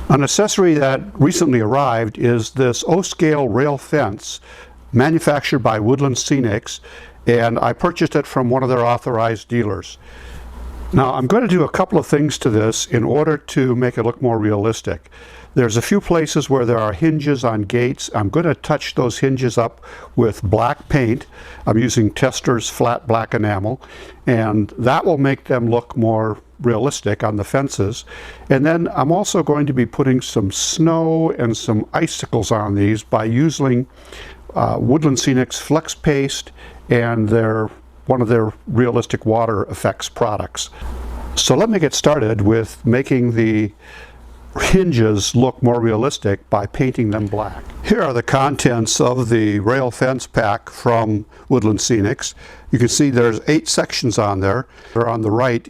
An accessory that recently arrived is this O-scale rail fence manufactured by Woodland Scenics, and I purchased it from one of their authorized dealers. Now I'm going to do a couple of things to this in order to make it look more realistic. There's a few places where there are hinges on gates. I'm going to touch those hinges up with black paint. I'm using Tester's flat black enamel, and that will make them look more realistic on the fences. And then I'm also going to be putting some snow and some icicles on these by using Woodland Scenics Flex Paste and one of their realistic water effects products. So let me get started with making the hinges look more realistic by painting them black. Here are the contents of the rail fence pack from Woodland Scenics. You can see there's 8 sections on there. They're on the right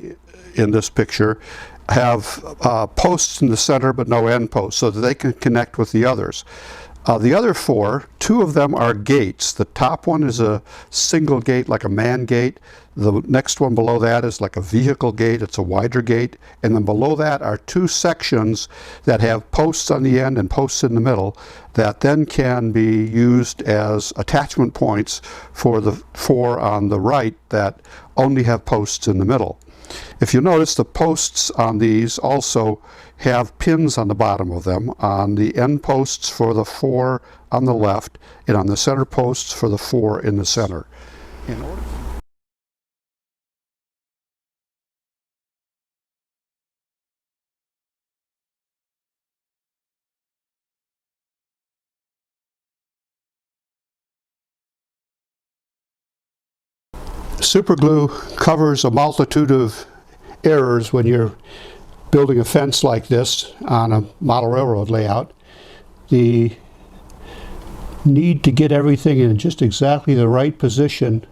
in this picture, have posts in the center but no end posts so that they can connect with the others. The other 4, 2 of them are gates. The top one is a single gate, like a man gate. The next one below that is like a vehicle gate. It's a wider gate. And then below that are 2 sections that have posts on the end and posts in the middle that then can be used as attachment points for the 4 on the right that only have posts in the middle. If you notice, the posts on these also have pins on the bottom of them, on the end posts for the 4 on the left and on the center posts for the 4 in the center. Superglue covers a multitude of errors when you're building a fence like this on a model railroad layout. The need to get everything in just exactly the right position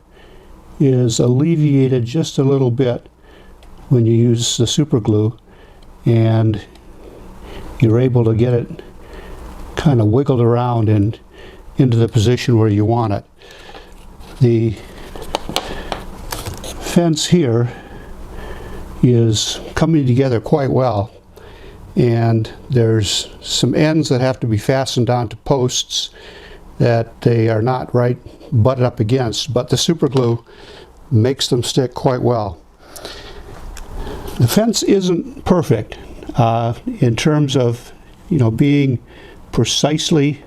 is alleviated just a little bit when you use the superglue, and you're able to get it kind of wiggled around and into the position where you want it. The fence here is coming together quite well, and there's some ends that have to be fastened onto posts that they are not right butted up against, but the superglue makes them stick quite well. The fence isn't perfect in terms of being precisely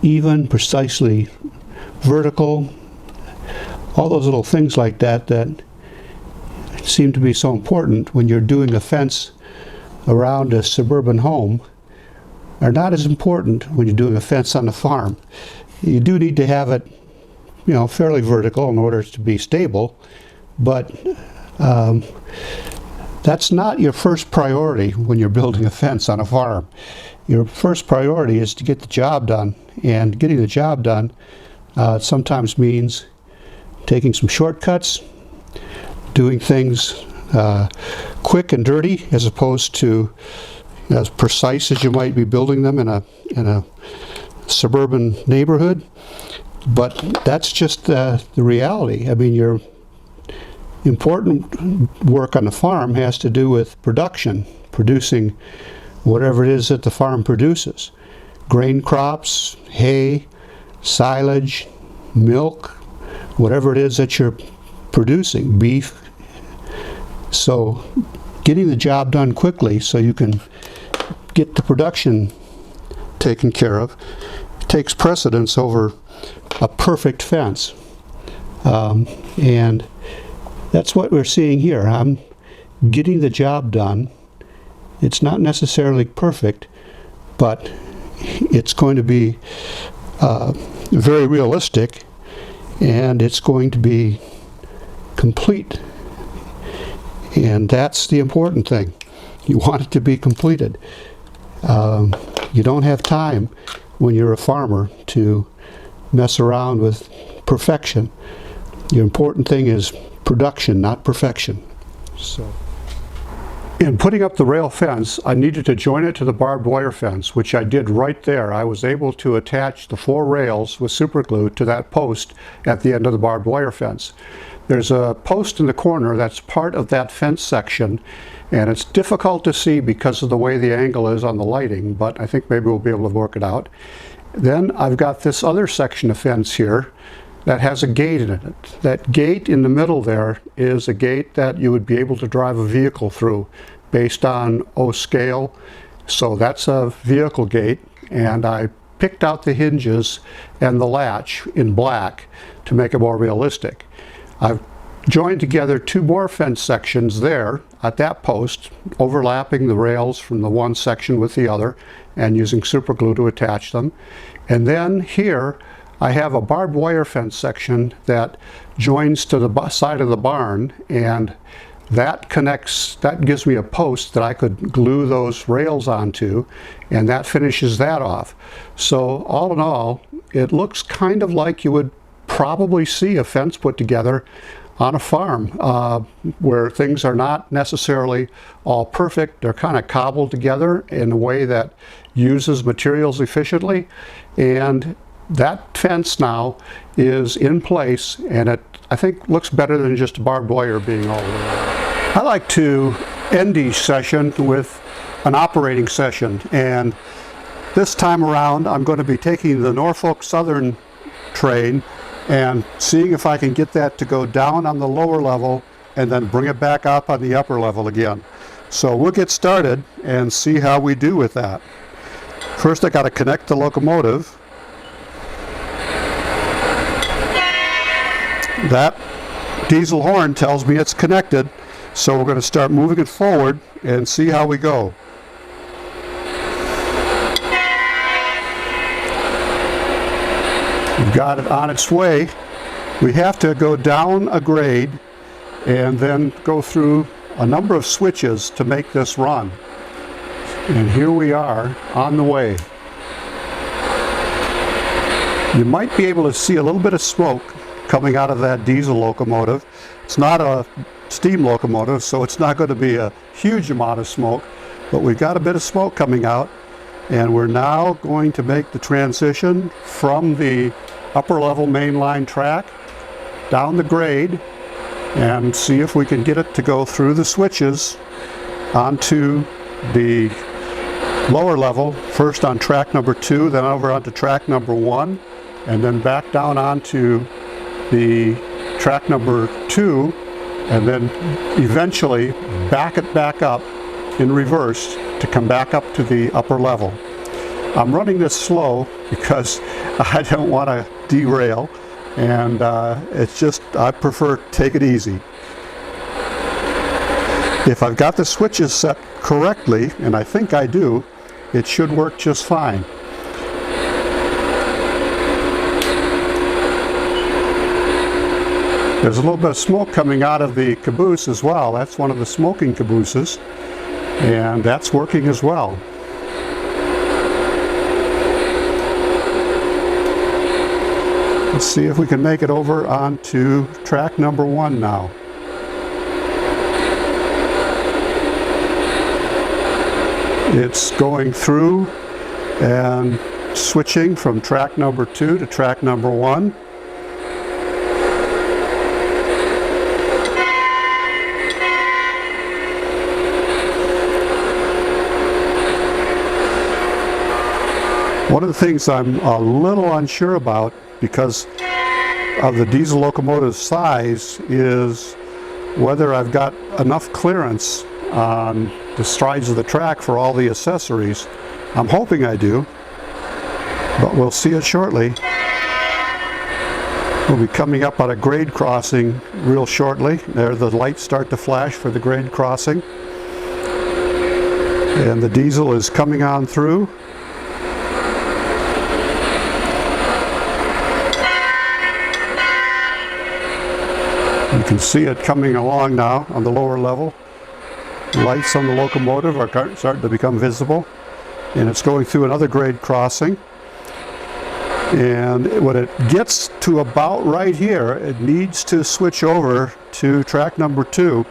even, precisely vertical, all those little things like that that seem to be so important when you're doing a fence around a suburban home are not as important when you're doing a fence on a farm. You do need to have it, fairly vertical in order to be stable, but that's not your first priority when you're building a fence on a farm. Your first priority is to get the job done, and getting the job done sometimes means taking some shortcuts, doing things quick and dirty as opposed to as precise as you might be building them in a suburban neighborhood. But that's just the reality. I mean, your important work on the farm has to do with production, producing whatever it is that the farm produces. Grain crops, hay, silage, milk, whatever it is that you're producing, beef. So getting the job done quickly so you can get the production taken care of takes precedence over a perfect fence. And that's what we're seeing here. I'm getting the job done. It's not necessarily perfect, but it's going to be very realistic, and it's going to be complete. And that's the important thing. You want it to be completed. You don't have time when you're a farmer to mess around with perfection. The important thing is production, not perfection. So, in putting up the rail fence, I needed to join it to the barbed wire fence, which I did right there. I was able to attach the 4 rails with super glue to that post at the end of the barbed wire fence. There's a post in the corner that's part of that fence section, and it's difficult to see because of the way the angle is on the lighting, but I think maybe we'll be able to work it out. Then I've got this other section of fence here that has a gate in it. That gate in the middle there is a gate that you would be able to drive a vehicle through based on O scale. So that's a vehicle gate, and I picked out the hinges and the latch in black to make it more realistic. I've joined together two more fence sections there at that post, overlapping the rails from the one section with the other and using super glue to attach them. And then here I have a barbed wire fence section that joins to the side of the barn, and that connects, that gives me a post that I could glue those rails onto, and that finishes that off. So all in all, it looks kind of like you would probably see a fence put together on a farm where things are not necessarily all perfect. They're kind of cobbled together in a way that uses materials efficiently, and that fence now is in place, and it, I think, looks better than just barbed wire being all around. I like to end each session with an operating session, and this time around I'm going to be taking the Norfolk Southern train and seeing if I can get that to go down on the lower level and then bring it back up on the upper level again. So we'll get started and see how we do with that. First I got to connect the locomotive. That diesel horn tells me it's connected, so we're going to start moving it forward and see how we go. We've got it on its way. We have to go down a grade and then go through a number of switches to make this run. And here we are on the way. You might be able to see a little bit of smoke coming out of that diesel locomotive. It's not a steam locomotive, so it's not going to be a huge amount of smoke, but we've got a bit of smoke coming out, and we're now going to make the transition from the upper level mainline track down the grade and see if we can get it to go through the switches onto the lower level, first on track number 2, then over onto track number 1, and then back down onto the track number 2, and then eventually back it back up in reverse to come back up to the upper level. I'm running this slow because I don't want to derail, and it's just, I prefer to take it easy. If I've got the switches set correctly, and I think I do, it should work just fine. There's a little bit of smoke coming out of the caboose as well. That's one of the smoking cabooses, and that's working as well. Let's see if we can make it over onto track number 1 now. It's going through and switching from track number 2 to track number 1. One of the things I'm a little unsure about, because of the diesel locomotive's size, is whether I've got enough clearance on the sides of the track for all the accessories. I'm hoping I do, but we'll see it shortly. We'll be coming up on a grade crossing real shortly. There, the lights start to flash for the grade crossing, and the diesel is coming on through. You can see it coming along now on the lower level. Lights on the locomotive are starting to become visible, and it's going through another grade crossing. And when it gets to about right here, it needs to switch over to track number 2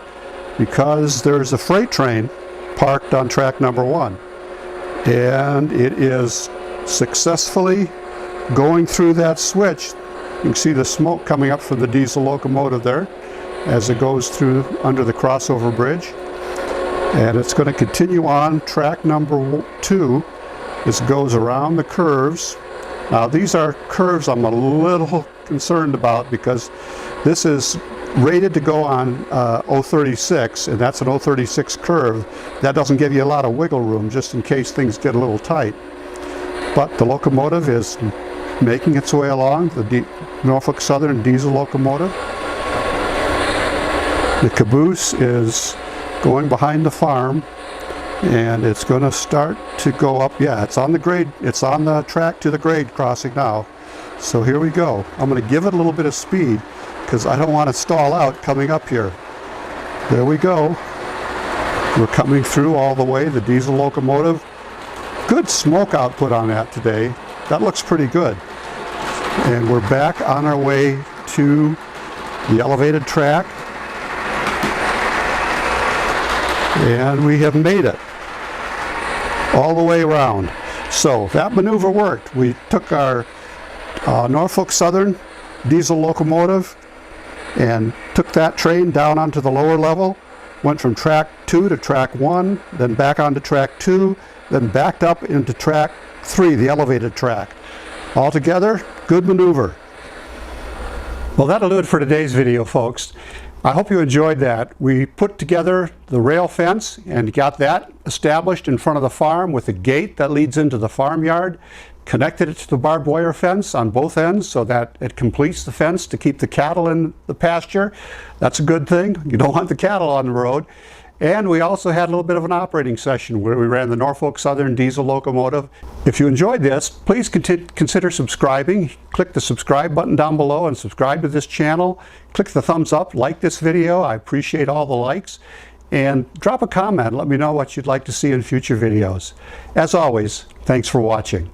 because there's a freight train parked on track number 1. And it is successfully going through that switch. You can see the smoke coming up from the diesel locomotive there. as it goes through under the crossover bridge. And it's going to continue on track number 2. This goes around the curves. Now these are curves I'm a little concerned about because this is rated to go on 036, and that's an 036 curve. That doesn't give you a lot of wiggle room just in case things get a little tight. But the locomotive is making its way along, the Norfolk Southern Diesel Locomotive. The Caboose is going behind the farm, and it's going to start to go up. Yeah, it's on the grade. It's on the track to the grade crossing now. So here we go. I'm going to give it a little bit of speed because I don't want to stall out coming up here. There we go. We're coming through all the way, the diesel locomotive. Good smoke output on that today. That looks pretty good. And we're back on our way to the elevated track. And we have made it all the way around. So that maneuver worked. We took our Norfolk Southern diesel locomotive and took that train down onto the lower level, went from track 2 to track 1, then back onto track 2, then backed up into track 3, the elevated track. Altogether, good maneuver. Well, that'll do it for today's video, folks. I hope you enjoyed that. We put together the rail fence and got that established in front of the farm with a gate that leads into the farmyard, connected it to the barbed wire fence on both ends so that it completes the fence to keep the cattle in the pasture. That's a good thing. You don't want the cattle on the road. And we also had a little bit of an operating session where we ran the Norfolk Southern Diesel Locomotive. If you enjoyed this, please consider subscribing. Click the subscribe button down below and subscribe to this channel. Click the thumbs up, like this video. I appreciate all the likes. And drop a comment. Let me know what you'd like to see in future videos. As always, thanks for watching.